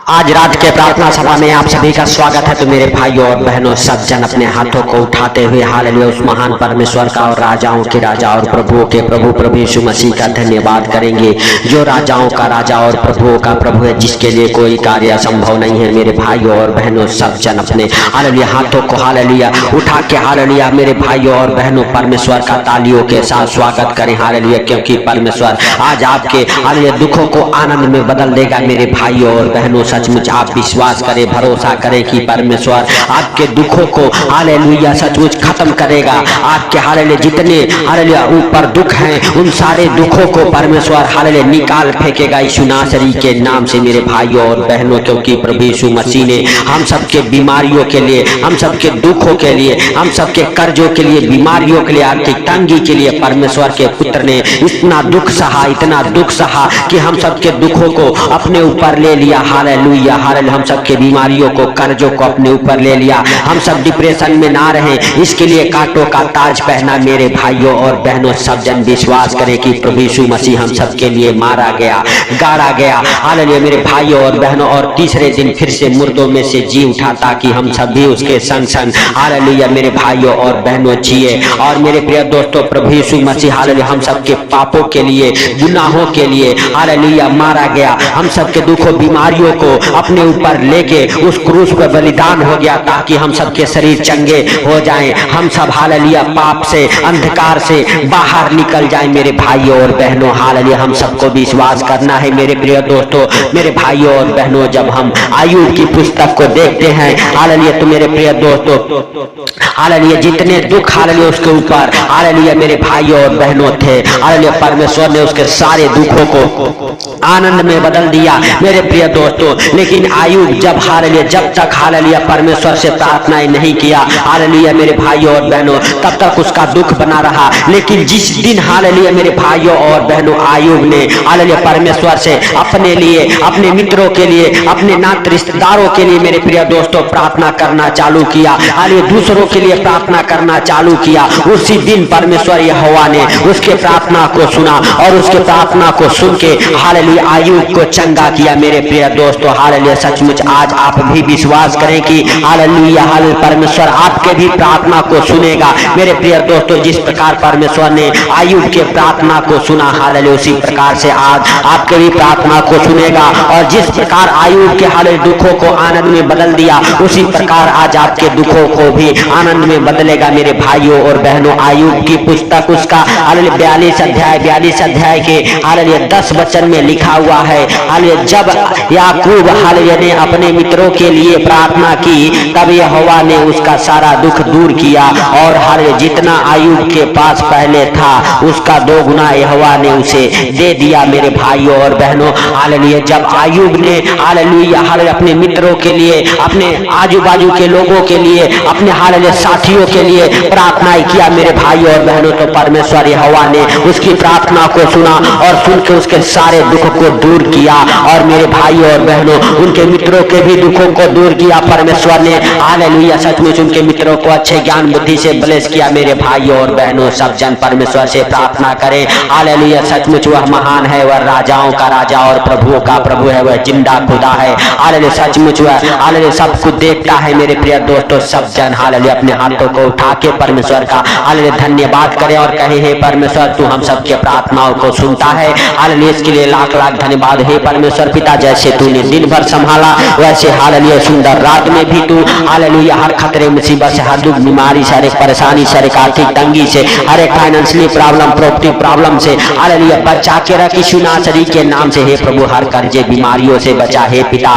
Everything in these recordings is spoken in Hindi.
आज रात के प्रार्थना सभा में आप सभी का स्वागत है। तो मेरे भाइयों और बहनों, सब जन अपने हाथों को उठाते हुए हालेलुया उस महान परमेश्वर का और राजाओं के राजा और प्रभुओं के प्रभु प्रभु यीशु मसीह का धन्यवाद करेंगे, जो राजाओं का राजा और प्रभुओं का प्रभु है, जिसके लिए कोई कार्य असंभव नहीं है। मेरे भाइयों और बहनों, सब जन अपने हालेलुया हाथों को हालेलुया उठा के हालेलुया मेरे भाइयों और बहनों परमेश्वर का तालियों के साथ स्वागत करें हालेलुया, क्योंकि परमेश्वर आज आपके हालेलुया दुखों को आनंद में बदल देगा। मेरे भाइयों और बहनों, सचमुच आप विश्वास करें, भरोसा करें कि परमेश्वर आपके दुखों को हालेलुया सचमुच खत्म करेगा। आपके हालेलुया जितने हालेलुया ऊपर दुख हैं, उन सारे दुखों को परमेश्वर हालेलुया निकाल फेंकेगा यीशु नासरी के नाम से। मेरे भाइयों और बहनों, क्योंकि प्रभु यीशु मसीह ने हम सबके बीमारियों के लिए, हम सबके दुखों के लिए, हम सबके कर्जों के लिए, बीमारियों के लिए, आर्थिक तंगी के लिए परमेश्वर के पुत्र ने इतना दुख सहा, इतना दुख सहा कि हम सबके दुखों को अपने ऊपर ले लिया। हालेलुया हालेलुया, हम सबके बीमारियों को, कर्जों को अपने ऊपर ले लिया। हम सब डिप्रेशन में ना रहें, इसके लिए कांटों का ताज पहना। मेरे भाइयों और बहनों, सब जन विश्वास करें कि प्रभु यीशु मसीह हम सबके लिए मारा गया, गाड़ा गया। हालेलुया मेरे भाइयों और बहनों, और तीसरे दिन फिर से मुर्दों में से जी उठा ताकि हम सब भी उसके संग संग हालेलुया मेरे भाइयों और बहनों जिए। और मेरे प्रिय दोस्तों, प्रभु यीशु मसीह हालेलुया हम सबके पापों के लिए, गुनाहों के लिए हालेलुया मारा गया। हम सबके दुखों, बीमारियों को अपने ऊपर लेके उस क्रूस पर बलिदान हो गया ताकि हम सबके शरीर चंगे हो जाएं, हम सब हालेलुया पाप से, अंधकार से बाहर निकल जाएं। मेरे भाइयों और बहनों, हालेलुया हम सबको विश्वास करना है। मेरे प्रिय दोस्तों, मेरे भाइयों और बहनों, जब हम आयुब की पुस्तक को देखते हैं हालेलुया, तो मेरे प्रिय दोस्तों हालेलुया जितने दुख हालेलुया उसके ऊपर हालेलुया मेरे भाइयों और बहनों थे, हालेलुया परमेश्वर ने उसके सारे दुखों को आनंद में बदल दिया। मेरे प्रिय दोस्तों, लेकिन आयुब जब हालेलुया जब तक हालेलुया परमेश्वर से प्रार्थनाएं नहीं किया हालेलुया मेरे भाइयों और बहनों, तब तक उसका दुख बना रहा। लेकिन जिस दिन हालेलुया मेरे भाइयों और बहनों आयुब ने हालेलुया परमेश्वर से अपने लिए, अपने मित्रों के लिए, अपने नाते रिश्तेदारों के लिए मेरे प्रिय दोस्तों प्रार्थना करना चालू किया, हालेलुया दूसरों के लिए प्रार्थना करना चालू किया, उसी दिन परमेश्वर यहोवा ने उसके प्रार्थना को सुना और उसके प्रार्थना को सुन के हालेलुया आयुब को चंगा किया। मेरे प्रिय दोस्तों, हालेलुया सचमुच आज आप भी विश्वास करें कि हालेलुया हालेलुया परमेश्वर आपके भी प्रार्थना को सुनेगा। मेरे प्रिय दोस्तों, जिस प्रकार परमेश्वर ने आयुब के प्रार्थना को सुना हालेलुया, उसी प्रकार से आज आपके भी प्रार्थना को सुनेगा। और जिस प्रकार आयुब के हालेलुया दुखों को आनंद में बदल दिया, उसी प्रकार आज आपके दुखों को भी आनंद में बदलेगा। मेरे भाइयों और बहनों, आयुब की पुस्तक उसका हालेलुया 42 अध्याय के हालेलुया 10 वचन में लिखा हुआ है, हालेलुया जब याकूब हालेलुया ने अपने मित्रों के लिए प्रार्थना की, तब यहोवा ने उसका सारा दुख दूर किया और हालेलुया जितना आयुब के पास पहले था उसका 2 गुना यहोवा ने उसे दे दिया। मेरे भाइयों और बहनों, हालेलुया जब आयुब ने हालेलुया हालेलुया अपने मित्रों के लिए, अपने आजू बाजू के लोगों के लिए, अपने हालेलुया साथियों के लिए प्रार्थनाएं किया मेरे भाइयों और बहनों, तो परमेश्वर यहोवा ने उसकी प्रार्थना को सुना और सुन के उसके सारे दुख को दूर किया। और मेरे भाइयों और बहनों, उनके मित्रों के भी दुखों को दूर किया परमेश्वर ने। हालेलुया सचमुच उनके मित्रों को अच्छे ज्ञान बुद्धि से ब्लेस किया। मेरे भाइयों और बहनों, सब जन परमेश्वर से प्रार्थना करें। हालेलुया सचमुच वह महान है, वह राजाओं का राजा और प्रभुओं का प्रभु है, वह जिंदा खुदा है। हालेलुया सचमुच वह हालेलुया सब कुछ देखता है। मेरे प्रिय दोस्तों, सब जन हालेलुया अपने हाथों को उठा के परमेश्वर का हालेलुया धन्यवाद करें और कहे, हे परमेश्वर तू हम सबके प्रार्थनाओं को सुनता है। हालेलुया इसके लिए लाख लाख धन्यवाद। हे परमेश्वर पिता, जैसे तूने दिन भर संभाला, वैसे हालेलुया सुंदर रात में भी तू हालेलुया हर खतरे मुसीबत से, हर दुख बीमारी से, हर एक परेशानी से, हर एक आर्थिक तंगी से, हर एक फाइनेंशियली प्रॉब्लम, प्रॉपर्टी प्रॉब्लम से हालेलुया बचा के रख यीशु नासरी के नाम से। हे प्रभु हर कर्जे बीमारियों से बचा। हे पिता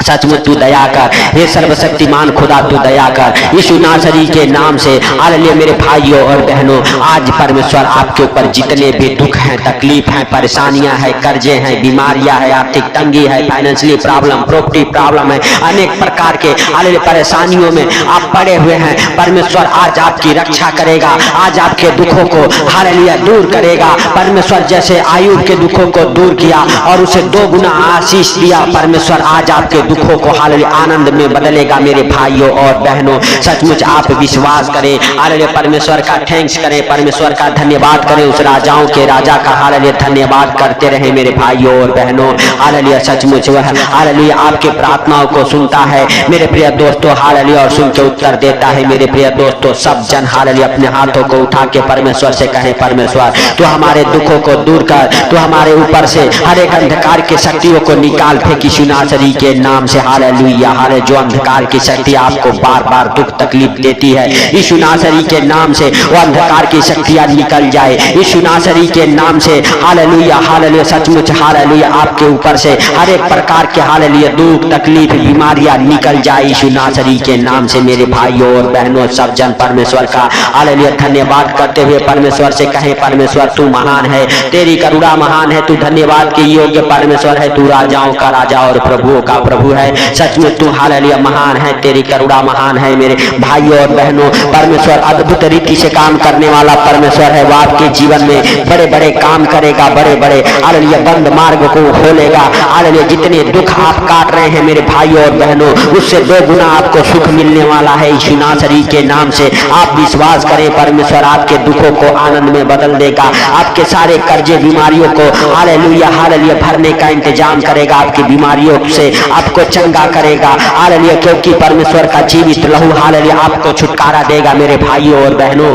सचमुच तू दया कर, हे सर्वशक्तिमान खुदा तू दया कर यीशु नासरी के नाम से। हालेलुया मेरे भाइयों और बहनों, आज परमेश्वर आपके ऊपर जितने भी दुख हैं, तकलीफ हैं, परेशानियां हैं, कर्जे हैं, बीमारियां हैं, आर्थिक तंगी है, फाइनेंशियली प्रॉब्लम, प्रॉपर्टी प्रॉब्लम है, अनेक प्रकार के हालेलुया परेशानियों में आप पड़े हुए हैं, परमेश्वर आज आपकी रक्षा करेगा, आज आपके दुखों को हालेलुया दूर करेगा। परमेश्वर जैसे आयुब के दुखों को दूर किया और उसे 2 गुना आशीष दिया, परमेश्वर आज आपके दुखों को हालेलुया आनंद में बदलेगा। मेरे भाइयों और बहनों, सचमुच आप विश्वास करें, हालेलुया परमेश्वर का थैंक्स करें, परमेश्वर का धन्यवाद करें, उस राजाओं के राजा का हालेलुया धन्यवाद करते रहे। मेरे भाइयों और बहनों, हालेलुया सचमुच परमेश्वर है हालेलुया आपके प्रार्थनाओं को सुनता है मेरे प्रिय दोस्तों हालेलुया, और सुन के उत्तर देता है मेरे प्रिय दोस्तों। सब जन हालेलुया अपने हाथों को उठा के परमेश्वर से कहें, परमेश्वर तो हमारे दुखों को दूर कर, तो हमारे ऊपर से हर एक अंधकार की शक्तियों को निकाल फेंक यीशु नासरी के नाम से हालेलुया। हाले जो अंधकार की शक्ति आपको बार बार दुख तकलीफ देती है, यीशु नासरी के नाम से वो अंधकार की शक्तियां निकल जाए यीशु नासरी के नाम से हालेलुया। हालेलुया सचमुच हालेलुया आपके ऊपर से हर एक प्रकार के हालेलुया दुख तकलीफ बीमारियां निकल जाए यीशु नासरी के नाम से। मेरे भाइयों और बहनों सब जन परमेश्वर का हालेलुया धन्यवाद करते हुए परमेश्वर से कहें, परमेश्वर तू महान है, तेरी करुणा महान है, तू धन्यवाद के योग्य परमेश्वर है, तू राजाओं का राजा और प्रभुओं का प्रभु है। सचमुच तू हालेलुया महान है, तेरी करुणा महान है। मेरे भाइयों और बहनों परमेश्वर अद्भुत रीति से काम करने वाला परमेश्वर है। वो आपके जीवन में बड़े बड़े काम करेगा, बड़े बड़े हालेलुया बंद मार्ग को खोलेगा। हालेलुया जितने दुख आप काट रहे हैं मेरे भाइयों और बहनों, उससे 2 गुना आपको सुख मिलने वाला है यीशु नासरी के नाम से। आप विश्वास करें, परमेश्वर आपके दुखों को आनंद में बदल देगा, आपके सारे कर्जे बीमारियों को हालेलुया हालेलुया भरने का इंतजाम करेगा, आपकी बीमारियों से आपको चंगा करेगा हालेलुया, क्योंकि परमेश्वर का जीवित लहू हालेलुया आपको छुटकारा देगा। मेरे भाइयों और बहनों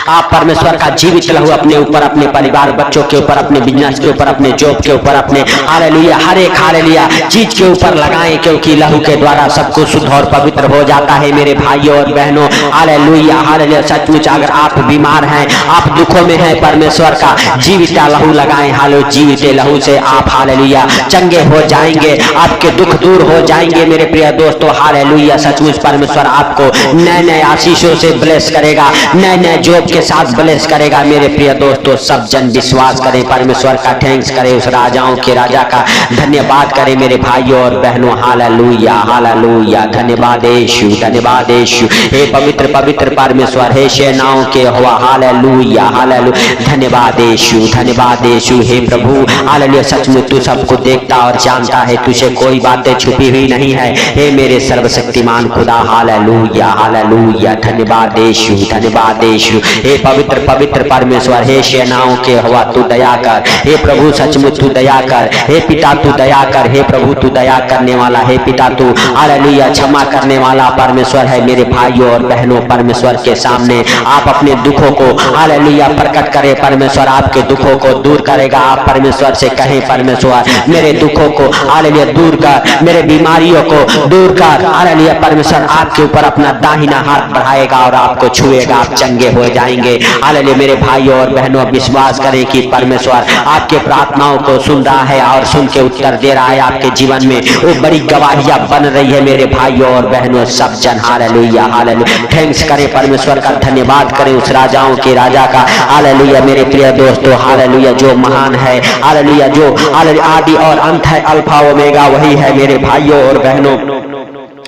आप परमेश्वर का जीवित लहू अपने ऊपर, अपने परिवार बच्चों के ऊपर, अपने बिजनेस के ऊपर, अपने जॉब के ऊपर, अपने हालेलुया हर एक हालेलुया चीज के ऊपर लगाएं, क्योंकि लहू के द्वारा सब कुछ शुद्ध और पवित्र हो जाता है। मेरे भाइयों और बहनों हालेलुया हालेलुया सचमुच अगर आप बीमार हैं, आप दुखों में हैं, परमेश्वर का जीवित लहू लगाएं। हालेलुया जीवित लहू से आप हालेलुया चंगे हो जाएंगे, आपके दुख दूर हो जाएंगे। मेरे प्रिय दोस्तों हालेलुया सचमुच परमेश्वर आपको नए नए आशीषों से ब्लेस करेगा, नए नए जॉब के साथ ब्लेस करेगा। मेरे प्रिय दोस्तों सब जन विश्वास करें, परमेश्वर का थैंक्स करें, उस राजाओं के राजा का धन्यवाद करें। मेरे भाइयों और बहनों हालेलुया हालेलुया धन्यवाद यीशु, धन्यवाद यीशु। हे पवित्र पवित्र परमेश्वर, हे सेनाओं के यहोवा हालेलुया हालेलुया धन्यवाद यीशु, धन्यवाद यीशु। हे प्रभु हालेलुया सचमुच तू सबको देखता और जानता है, तुझे कोई बातें छुपी हुई नहीं है। हे मेरे सर्वशक्तिमान खुदा हालेलुया हालेलुया धन्यवाद यीशु, धन्यवाद यीशु। हे पवित्र पवित्र परमेश्वर, हे सेनाओं के यहोवा तू दया कर, हे प्रभु सचमुच तू दया कर, हे पिता तू दया कर, हे प्रभु तू दया करने वाला, हे पिता तू हालेलुया क्षमा करने वाला परमेश्वर है। मेरे भाइयों और बहनों परमेश्वर के सामने आप अपने दुखों को हालेलुया प्रकट करें, परमेश्वर आपके दुखों को दूर करेगा। आप परमेश्वर से कहें, परमेश्वर मेरे दुखों को हालेलुया दूर कर, मेरे बीमारियों को दूर कर हालेलुया। परमेश्वर आपके ऊपर अपना दाहिना हाथ बढ़ाएगा और आपको छुएगा, आप चंगे हो जाएंगे हालेलुया। मेरे भाइयों और बहनों विश्वास करें कि परमेश्वर आपके प्रार्थनाओं को सुन रहा है और सुन के उत्तर दे रहा है। आपके जीवन में वो बड़ी गवाहियां बन रही है। मेरे भाइयों और बहनों सब जन हालेलुया हालेलुया थैंक्स करें, परमेश्वर का धन्यवाद करें, उस राजाओं के राजा का हालेलुया। मेरे प्रिय दोस्तों हालेलुया जो महान है हालेलुया, जो हालेलुया आदि और अंत है, अल्फा ओमेगा वही है। मेरे भाइयों और बहनों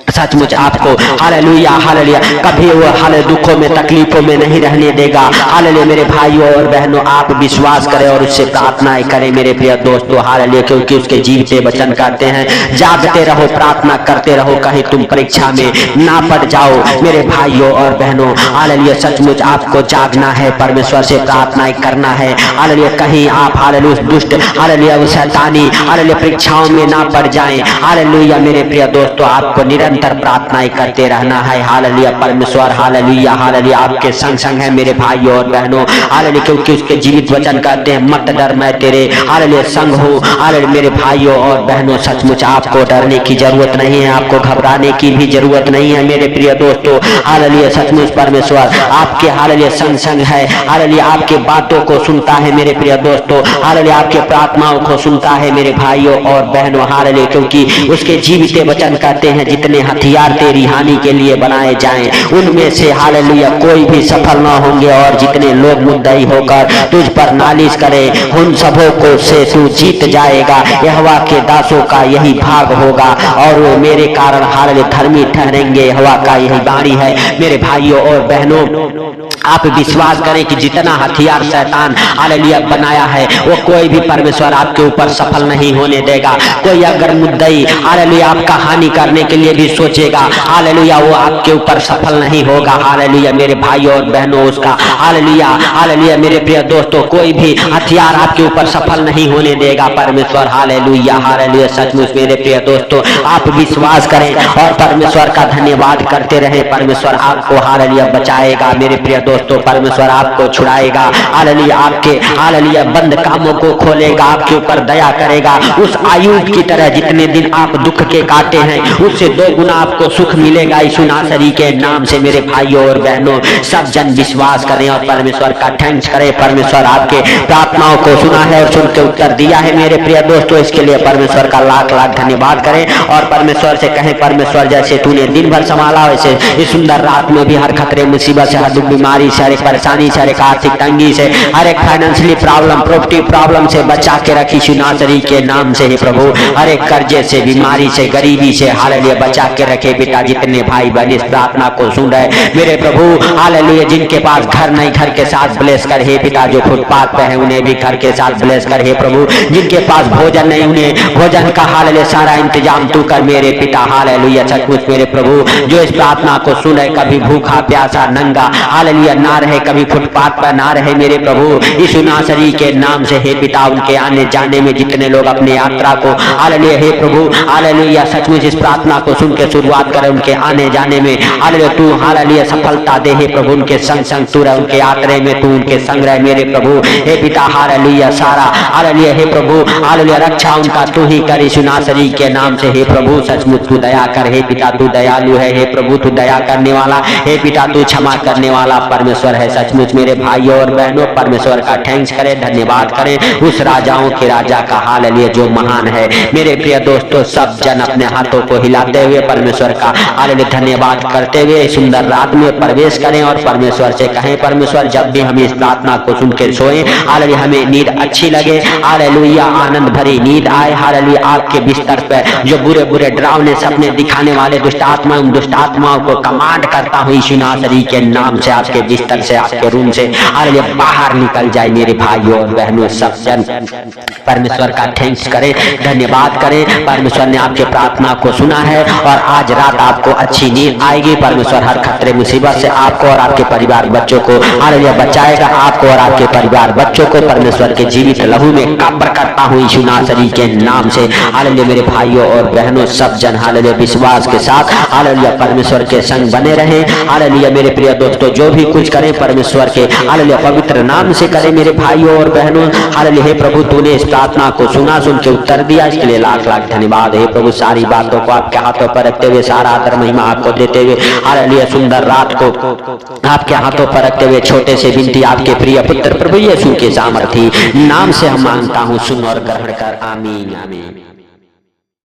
सचमुच आपको हालेलुया हालेलुया कभी वो हाले दुखों में तकलीफों में नहीं रहने देगा हालेलुया। मेरे भाइयों और बहनों आप विश्वास करें और उससे प्रार्थनाएं करें मेरे प्रिय दोस्तों हालेलुया, क्योंकि उसके जीवित वचन कहते हैं जागते रहो, प्रार्थना करते रहो, कहीं तुम परीक्षा में ना पड़ जाओ। मेरे भाइयों और बहनों हालेलुया सचमुच आपको जागना है, परमेश्वर से प्रार्थनाएं करना है हालेलुया, कहीं आप हालेलुया दुष्ट हालेलुया शैतानी हालेलुया परीक्षाओं में ना पड़ जाएं हालेलुया। मेरे प्रिय दोस्तों आपको निरंतर प्रार्थनाएं करते रहना है हालेलुया। परमेश्वर हालेलुया हालेलुया आपके संग संग है मेरे भाइयों और बहनों हालेलुया, क्योंकि उसके जीवित वचन कहते हैं मत डर मैं तेरे हालेलुया संग हूँ हालेलुया। मेरे भाइयों और बहनों सचमुच आपको डरने की जरूरत नहीं है, आपको घबराने की भी जरूरत नहीं है। मेरे प्रिय दोस्तों हालेलुया सचमुच परमेश्वर आपके हालेलुया संग संग है हालेलुया, आपके बातों को सुनता है मेरे प्रिय दोस्तों हालेलुया, आपके प्रार्थनाओं को सुनता है मेरे भाइयों और बहनों हालेलुया, क्योंकि उसके जीवित वचन कहते हैं जितने हथियार तेरी हानि के लिए बनाए जाएं उनमें से हालेलुया कोई भी सफल ना होंगे, और जितने लोग मुद्दई होकर तुझ पर नालिश करें उन सबों को से तू जीत जाएगा। यहोवा के दासों का यही भाग होगा और वो मेरे कारण हालेलुया धर्मी ठहरेंगे, यहोवा का यही वाणी है। मेरे भाइयों और बहनों आप विश्वास करें कि जितना हथियार शैतान हालेलुया बनाया है वो कोई भी परमेश्वर आपके ऊपर सफल नहीं होने देगा। कोई अगर मुद्दई हालेलुया आपका हानि करने के लिए भी सोचेगा हालेलुया वो आपके ऊपर सफल नहीं होगा। हालेलुया मेरे भाइयों और बहनों, उसका हालेलुया हालेलुया मेरे प्रिय दोस्तों, कोई भी हथियार आपके ऊपर सफल नहीं होने देगा परमेश्वर। हालेलुया हालेलुया सचमुच मेरे प्रिय दोस्तों, आप विश्वास करें और परमेश्वर का धन्यवाद करते रहें। परमेश्वर आपको हालेलुया बचाएगा मेरे प्रिय दोस्तों, परमेश्वर आपको छुड़ाएगा। हालेलुया आपके हालेलुया बंद कामों को खोलेगा, आपके ऊपर दया करेगा। उस आयुब की तरह जितने दिन आप दुख के काटे हैं उससे 2 गुना आपको सुख मिलेगा यीशु नासरी के नाम से। मेरे भाइयों और बहनों, सब जन विश्वास करें और परमेश्वर का थैंक्स करें। परमेश्वर आपके प्रार्थनाओं को सुना है और सुन के उत्तर दिया है मेरे प्रिय दोस्तों, इसके लिए परमेश्वर का लाख लाख धन्यवाद करें और परमेश्वर से कहें परमेश्वर जैसे तूने दिन भर संभाला वैसे इस सुंदर रात में भी हर खतरे मुसीबत से, हर दुख बीमारी से, हर एक परेशानी से, हर एक आर्थिक तंगी से, हर एक फाइनेंशियली प्रॉब्लम प्रॉपर्टी प्रॉब्लम से बचा के रखी यीशु नासरी के नाम से। हे प्रभु हर एक कर्जे से, बीमारी से, गरीबी से हालेलुया बचा के रखे बेटा। जितने भाई बहन इस प्रार्थना को सुन रहे मेरे प्रभु हालेलुया, जिनके पास घर नहीं घर के साथ ब्लेस कर हे पिता, जो फुटपाथ पे है उन्हें भी घर के साथ ब्लेस कर हे प्रभु, जिनके पास भोजन नहीं उन्हें भोजन का हालेलुया सारा इंतजाम तू कर मेरे पिता। हालेलुया सचमुच मेरे प्रभु जो इस प्रार्थना को सुने कभी भूखा प्यासा नंगा हालेलुया ना रहे, कभी फुटपाथ पर ना रहे मेरे प्रभु यीशु नासरी के नाम से। हे पिता उनके आने जाने में जितने लोग अपने यात्रा को हालेलुया हे प्रभु हालेलुया सचमुच इस प्रार्थना को सुन के शुरुआत करें, उनके आने जाने में हालेलुया तू हालेलुया सफलता दे हे प्रभु, उनके संग संग तू रह, उनके यात्रा में तू उनके संग रह मेरे प्रभु। हे पिता हालेलुया सारा हालेलुया हे प्रभु हालेलुया रक्षा उनका तू ही कर यीशु नासरी के नाम से। हे प्रभु सचमुच तू दया कर हे पिता, तू दयालु है हे प्रभु, तू दया करने वाला हे पिता, तू क्षमा करने वाला परमेश्वर है सचमुच। मेरे भाइयों और बहनों परमेश्वर का थैंक्स करें, धन्यवाद करें उस राजाओं के राजा का हालेलुया जो महान है। मेरे प्रिय दोस्तों सब जन अपने हाथों को हिलाते हुए परमेश्वर का हालेलुया धन्यवाद करते हुए सुंदर रात में प्रवेश करें और परमेश्वर से कहें परमेश्वर जब भी हम इस प्रार्थना को सुन के सोए हालेलुया हमें नींद अच्छी लगे, हालेलुया आनंद भरी नींद आए। हालेलुया आपके बिस्तर पर जो बुरे बुरे डरावने सपने दिखाने वाले दुष्ट आत्मा, उन दुष्ट आत्माओं को कमांड करता हूँ यीशु नासरी के नाम से, आपके बिस्तर से आपके रूम से हालेलुया बाहर निकल जाए। मेरे भाइयों और बहनों सब जन परमेश्वर का थैंक्स करें, धन्यवाद करें। परमेश्वर ने आपके प्रार्थना को सुना है और आज रात आपको अच्छी नींद आएगी। परमेश्वर हर खतरे मुसीबत से आपको और आपके परिवार बच्चों को हालेलुया बचाएगा। आपको और आपके परिवार बच्चों को परमेश्वर के जीवित लहू में कब्र करता हूँ यीशु नासरी के नाम से। हालेलुया मेरे भाइयों और बहनों सब जन हालेलुया विश्वास के साथ हालेलुया परमेश्वर के संग बने रहें। हालेलुया मेरे प्रिय दोस्तों जो भी कुछ करें परमेश्वर के हालेलुया पवित्र नाम से करें। मेरे भाइयों और बहनों हालेलुया हे प्रभु तूने इस प्रार्थना को सुना, सुन के उत्तर दिया, इसके लिए लाख लाख धन्यवाद। हे प्रभु सारी बातों को आपके हाथों पर रखते हुए, सारा आदर महिमा आपको देते हुए हालेलुया सुंदर रात को आपके हाथों पर रखते हुए छोटे से विनती आपके प्रिय पुत्र प्रभु यीशु के सामर्थी नाम से हम मांगता हूँ, सुन और ग्रहण कर, आमीन आमीन।